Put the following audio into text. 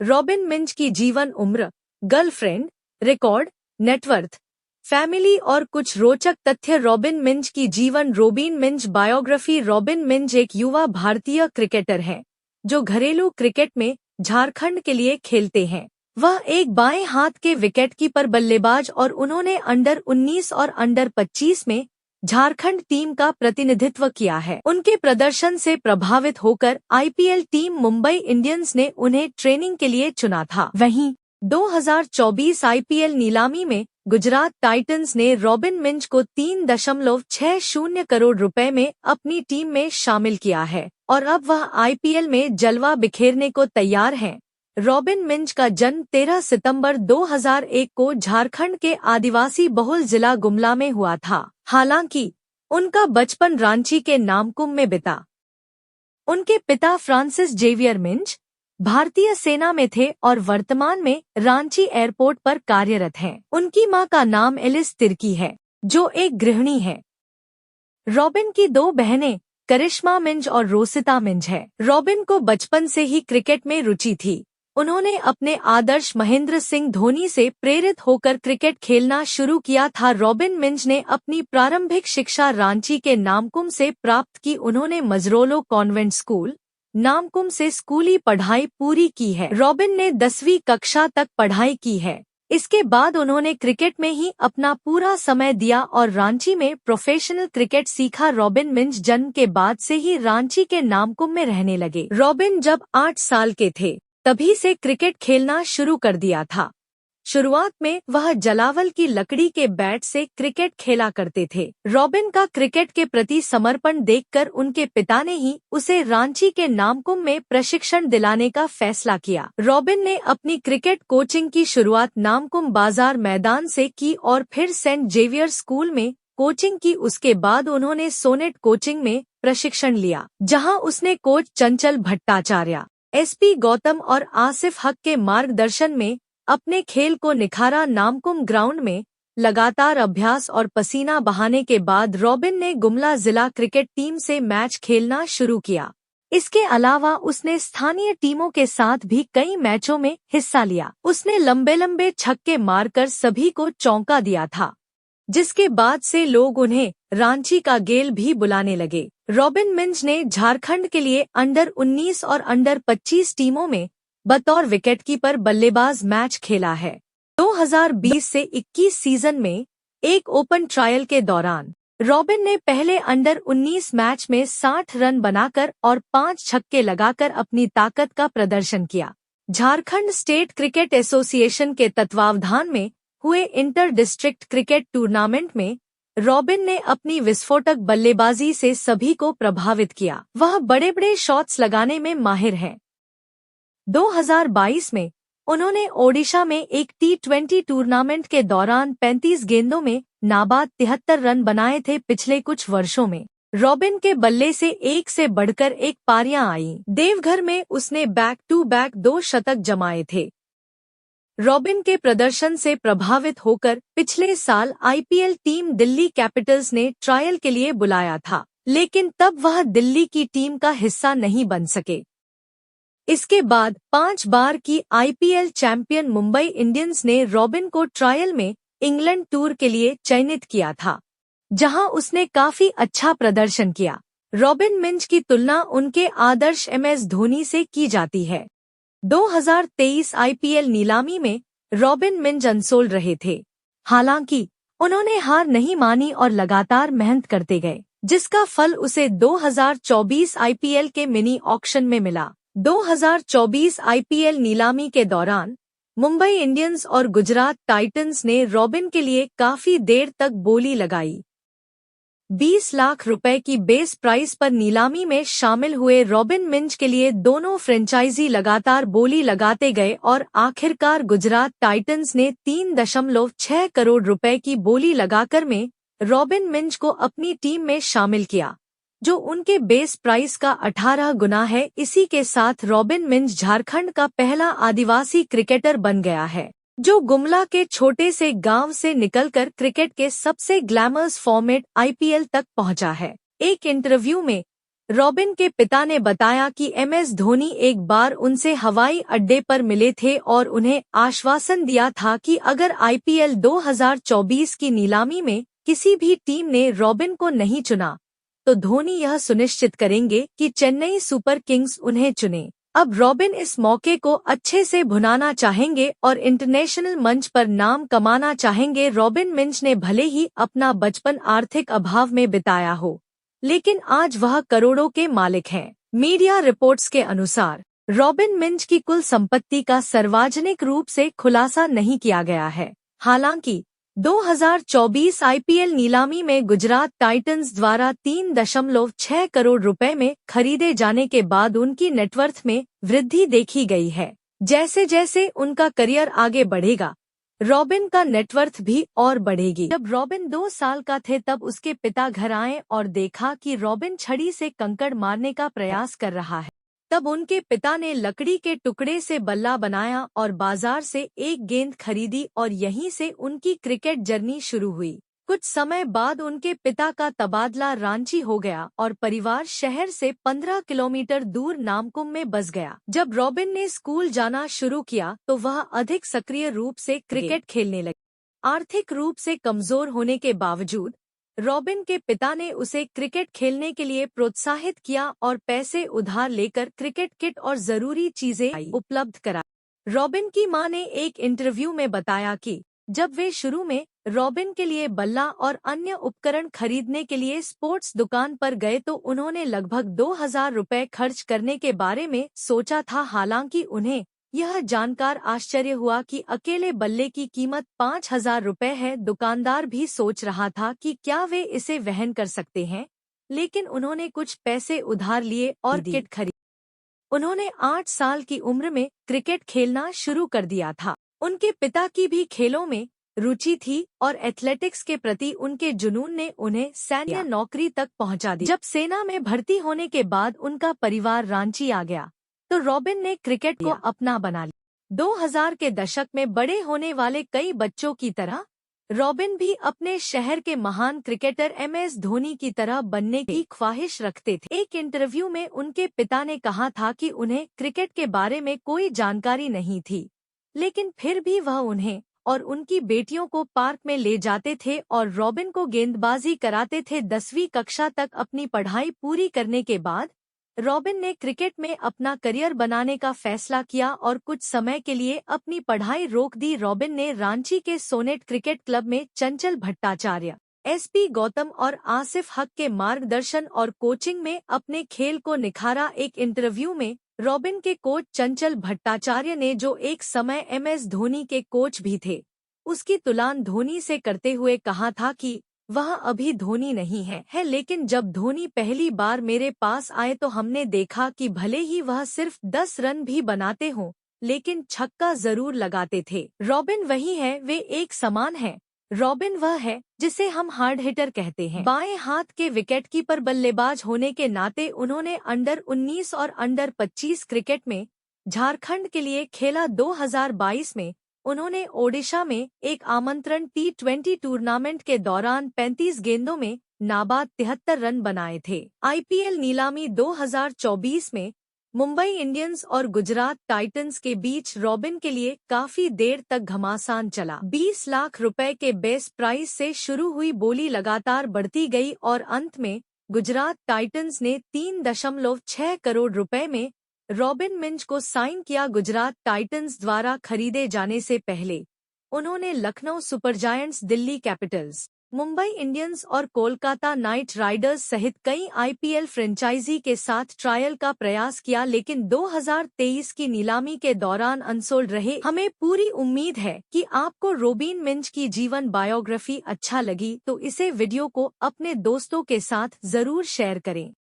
Robin Minz की जीवन उम्र, गर्लफ्रेंड, रिकॉर्ड, नेटवर्थ, फैमिली और कुछ रोचक तथ्य। रॉबिन मिंज की जीवन। रॉबिन मिंज बायोग्राफी। रॉबिन मिंज एक युवा भारतीय क्रिकेटर हैं जो घरेलू क्रिकेट में झारखंड के लिए खेलते हैं। वह एक बाएं हाथ के विकेटकीपर बल्लेबाज और उन्होंने अंडर 19 और अंडर 25 में झारखंड टीम का प्रतिनिधित्व किया है। उनके प्रदर्शन से प्रभावित होकर आईपीएल टीम मुंबई इंडियंस ने उन्हें ट्रेनिंग के लिए चुना था। वहीं 2024 आईपीएल नीलामी में गुजरात टाइटंस ने रॉबिन मिंज को 3.60 करोड़ रुपए में अपनी टीम में शामिल किया है और अब वह आईपीएल में जलवा बिखेरने को तैयार हैं। रॉबिन मिंज का जन्म 13 सितंबर 2001 को झारखंड के आदिवासी बहुल जिला गुमला में हुआ था। हालांकि उनका बचपन रांची के नामकुम में बीता। उनके पिता फ्रांसिस जेवियर मिंज भारतीय सेना में थे और वर्तमान में रांची एयरपोर्ट पर कार्यरत हैं। उनकी मां का नाम एलिस तिर्की है, जो एक गृहिणी है। रॉबिन की 2 बहनें करिश्मा मिंज और रोसिता मिंज है। रॉबिन को बचपन से ही क्रिकेट में रुचि थी। उन्होंने अपने आदर्श महेंद्र सिंह धोनी से प्रेरित होकर क्रिकेट खेलना शुरू किया था। रॉबिन मिंज ने अपनी प्रारंभिक शिक्षा रांची के नामकुम से प्राप्त की। उन्होंने मजरोलो कॉन्वेंट स्कूल, नामकुम से स्कूली पढ़ाई पूरी की है। रॉबिन ने 10वीं कक्षा तक पढ़ाई की है। इसके बाद उन्होंने क्रिकेट में ही अपना पूरा समय दिया और रांची में प्रोफेशनल क्रिकेट सीखा। रॉबिन मिंज जन्म के बाद से ही रांची के नामकुम में रहने लगे। रॉबिन जब 8 साल के थे तभी से क्रिकेट खेलना शुरू कर दिया था। शुरुआत में वह जलावल की लकड़ी के बैट से क्रिकेट खेला करते थे। रॉबिन का क्रिकेट के प्रति समर्पण देखकर उनके पिता ने ही उसे रांची के नामकुम में प्रशिक्षण दिलाने का फैसला किया। रॉबिन ने अपनी क्रिकेट कोचिंग की शुरुआत नामकुम बाजार मैदान से की और फिर सेंट जेवियर स्कूल में कोचिंग की। उसके बाद उन्होंने सोनेट कोचिंग में प्रशिक्षण लिया, जहां उसने कोच चंचल भट्टाचार्य, एसपी गौतम और आसिफ हक के मार्गदर्शन में अपने खेल को निखारा। नामकुम ग्राउंड में लगातार अभ्यास और पसीना बहाने के बाद रॉबिन ने गुमला जिला क्रिकेट टीम से मैच खेलना शुरू किया। इसके अलावा उसने स्थानीय टीमों के साथ भी कई मैचों में हिस्सा लिया। उसने लंबे लंबे छक्के मारकर सभी को चौंका दिया था, जिसके बाद से लोग उन्हें रांची का गेल भी बुलाने लगे। रॉबिन मिंज ने झारखंड के लिए अंडर 19 और अंडर 25 टीमों में बतौर विकेटकीपर बल्लेबाज मैच खेला है। 2020 से 21 सीजन में एक ओपन ट्रायल के दौरान रॉबिन ने पहले अंडर 19 मैच में 60 रन बनाकर और 5 छक्के लगाकर अपनी ताकत का प्रदर्शन किया। झारखंड स्टेट क्रिकेट एसोसिएशन के तत्वावधान में हुए इंटर डिस्ट्रिक्ट क्रिकेट टूर्नामेंट में रॉबिन ने अपनी विस्फोटक बल्लेबाजी से सभी को प्रभावित किया। वह बड़े बड़े शॉट्स लगाने में माहिर हैं। 2022 में उन्होंने ओडिशा में एक T20 टूर्नामेंट के दौरान 35 गेंदों में नाबाद 73 रन बनाए थे। पिछले कुछ वर्षों में रॉबिन के बल्ले से एक से बढ़कर एक पारियां आईं। देवघर में उसने बैक टू बैक 2 शतक जमाए थे। रॉबिन के प्रदर्शन से प्रभावित होकर पिछले साल आईपीएल टीम दिल्ली कैपिटल्स ने ट्रायल के लिए बुलाया था, लेकिन तब वह दिल्ली की टीम का हिस्सा नहीं बन सके। इसके बाद 5 बार की आईपीएल चैंपियन मुंबई इंडियंस ने रॉबिन को ट्रायल में इंग्लैंड टूर के लिए चयनित किया था, जहां उसने काफी अच्छा प्रदर्शन किया। रॉबिन मिंज की तुलना उनके आदर्श एमएस धोनी से की जाती है। 2023 आईपीएल नीलामी में रॉबिन मिंज अनसोल्ड रहे थे। हालांकि उन्होंने हार नहीं मानी और लगातार मेहनत करते गए, जिसका फल उसे 2024 आईपीएल के मिनी ऑक्शन में मिला। 2024 आईपीएल नीलामी के दौरान मुंबई इंडियंस और गुजरात टाइटंस ने रॉबिन के लिए काफी देर तक बोली लगाई। 20 लाख रुपए की बेस प्राइस पर नीलामी में शामिल हुए रॉबिन मिंज के लिए दोनों फ्रेंचाइजी लगातार बोली लगाते गए और आखिरकार गुजरात टाइटंस ने 3.6 करोड़ रुपए की बोली लगाकर में रॉबिन मिंज को अपनी टीम में शामिल किया, जो उनके बेस प्राइस का 18 गुना है। इसी के साथ रॉबिन मिंज झारखंड का पहला आदिवासी क्रिकेटर बन गया है, जो गुमला के छोटे से गांव से निकलकर क्रिकेट के सबसे ग्लैमरस फॉर्मेट आईपीएल तक पहुंचा है। एक इंटरव्यू में रॉबिन के पिता ने बताया कि MS धोनी एक बार उनसे हवाई अड्डे पर मिले थे और उन्हें आश्वासन दिया था कि अगर IPL 2024 की नीलामी में किसी भी टीम ने रॉबिन को नहीं चुना, तो धोनी यह सुनिश्चित करेंगे कि चेन्नई सुपर किंग्स उन्हें चुने। अब रॉबिन इस मौके को अच्छे से भुनाना चाहेंगे और इंटरनेशनल मंच पर नाम कमाना चाहेंगे। रॉबिन मिंज ने भले ही अपना बचपन आर्थिक अभाव में बिताया हो, लेकिन आज वह करोड़ों के मालिक हैं। मीडिया रिपोर्ट्स के अनुसार रॉबिन मिंज की कुल संपत्ति का सार्वजनिक रूप से खुलासा नहीं किया गया है। हालांकि 2024 IPL नीलामी में गुजरात टाइटंस द्वारा 3.6 करोड़ रुपए में खरीदे जाने के बाद उनकी नेटवर्थ में वृद्धि देखी गई है। जैसे जैसे उनका करियर आगे बढ़ेगा, रॉबिन का नेटवर्थ भी और बढ़ेगी। जब रॉबिन 2 साल का थे तब उसके पिता घर आए और देखा कि रॉबिन छड़ी से कंकड़ मारने का प्रयास कर रहा है। तब उनके पिता ने लकड़ी के टुकड़े से बल्ला बनाया और बाजार से एक गेंद खरीदी और यहीं से उनकी क्रिकेट जर्नी शुरू हुई। कुछ समय बाद उनके पिता का तबादला रांची हो गया और परिवार शहर से 15 किलोमीटर दूर नामकुम में बस गया। जब रॉबिन ने स्कूल जाना शुरू किया तो वह अधिक सक्रिय रूप से क्रिकेट खेलने लगे। आर्थिक रूप से कमजोर होने के बावजूद रॉबिन के पिता ने उसे क्रिकेट खेलने के लिए प्रोत्साहित किया और पैसे उधार लेकर क्रिकेट किट और जरूरी चीजें उपलब्ध कराई। रॉबिन की मां ने एक इंटरव्यू में बताया कि जब वे शुरू में रॉबिन के लिए बल्ला और अन्य उपकरण खरीदने के लिए स्पोर्ट्स दुकान पर गए तो उन्होंने लगभग 2000 रुपए खर्च करने के बारे में सोचा था। हालांकि उन्हें यह जानकर आश्चर्य हुआ कि अकेले बल्ले की कीमत 5000 रुपए है। दुकानदार भी सोच रहा था कि क्या वे इसे वहन कर सकते हैं, लेकिन उन्होंने कुछ पैसे उधार लिए और किट खरीदी। उन्होंने 8 साल की उम्र में क्रिकेट खेलना शुरू कर दिया था। उनके पिता की भी खेलों में रुचि थी और एथलेटिक्स के प्रति उनके जुनून ने उन्हें सैन्य नौकरी तक पहुंचा दी। जब सेना में भर्ती होने के बाद उनका परिवार रांची आ गया तो रॉबिन ने क्रिकेट को अपना बना लिया। 2000 के दशक में बड़े होने वाले कई बच्चों की तरह रॉबिन भी अपने शहर के महान क्रिकेटर MS धोनी की तरह बनने की ख्वाहिश रखते थे। एक इंटरव्यू में उनके पिता ने कहा था कि उन्हें क्रिकेट के बारे में कोई जानकारी नहीं थी, लेकिन फिर भी वह उन्हें और उनकी बेटियों को पार्क में ले जाते थे और रॉबिन को गेंदबाजी कराते थे। 10वीं कक्षा तक अपनी पढ़ाई पूरी करने के बाद रॉबिन ने क्रिकेट में अपना करियर बनाने का फैसला किया और कुछ समय के लिए अपनी पढ़ाई रोक दी। रॉबिन ने रांची के सोनेट क्रिकेट क्लब में चंचल भट्टाचार्य, SP गौतम और आसिफ हक के मार्गदर्शन और कोचिंग में अपने खेल को निखारा। एक इंटरव्यू में रॉबिन के कोच चंचल भट्टाचार्य ने, जो एक समय MS धोनी के कोच भी थे, उसकी तुलना धोनी से करते हुए कहा था कि वह अभी धोनी नहीं है, लेकिन जब धोनी पहली बार मेरे पास आए तो हमने देखा कि भले ही वह सिर्फ 10 रन भी बनाते हों, लेकिन छक्का जरूर लगाते थे। रॉबिन वही है, वे एक समान है। रॉबिन वह है जिसे हम हार्ड हिटर कहते हैं। बाएं हाथ के विकेटकीपर बल्लेबाज होने के नाते उन्होंने अंडर 19 और अंडर 25 क्रिकेट में झारखंड के लिए खेला। 2022 में उन्होंने ओडिशा में एक आमंत्रण T20 टूर्नामेंट के दौरान 35 गेंदों में नाबाद 73 रन बनाए थे। IPL नीलामी 2024 में मुंबई इंडियंस और गुजरात टाइटंस के बीच रॉबिन के लिए काफी देर तक घमासान चला। 20 लाख रुपए के बेस प्राइस से शुरू हुई बोली लगातार बढ़ती गई और अंत में गुजरात टाइटंस ने 3.6 करोड़ रुपए में रॉबिन मिंज को साइन किया। गुजरात टाइटंस द्वारा खरीदे जाने से पहले उन्होंने Lucknow Super Giants, Delhi Capitals, Mumbai Indians और कोलकाता नाइट राइडर्स सहित कई IPL फ्रेंचाइजी के साथ ट्रायल का प्रयास किया, लेकिन 2023 की नीलामी के दौरान अनसोल्ड रहे। हमें पूरी उम्मीद है कि आपको रॉबिन मिंज की जीवन बायोग्राफी अच्छा लगी, तो इसे वीडियो को अपने दोस्तों के साथ जरूर शेयर करें।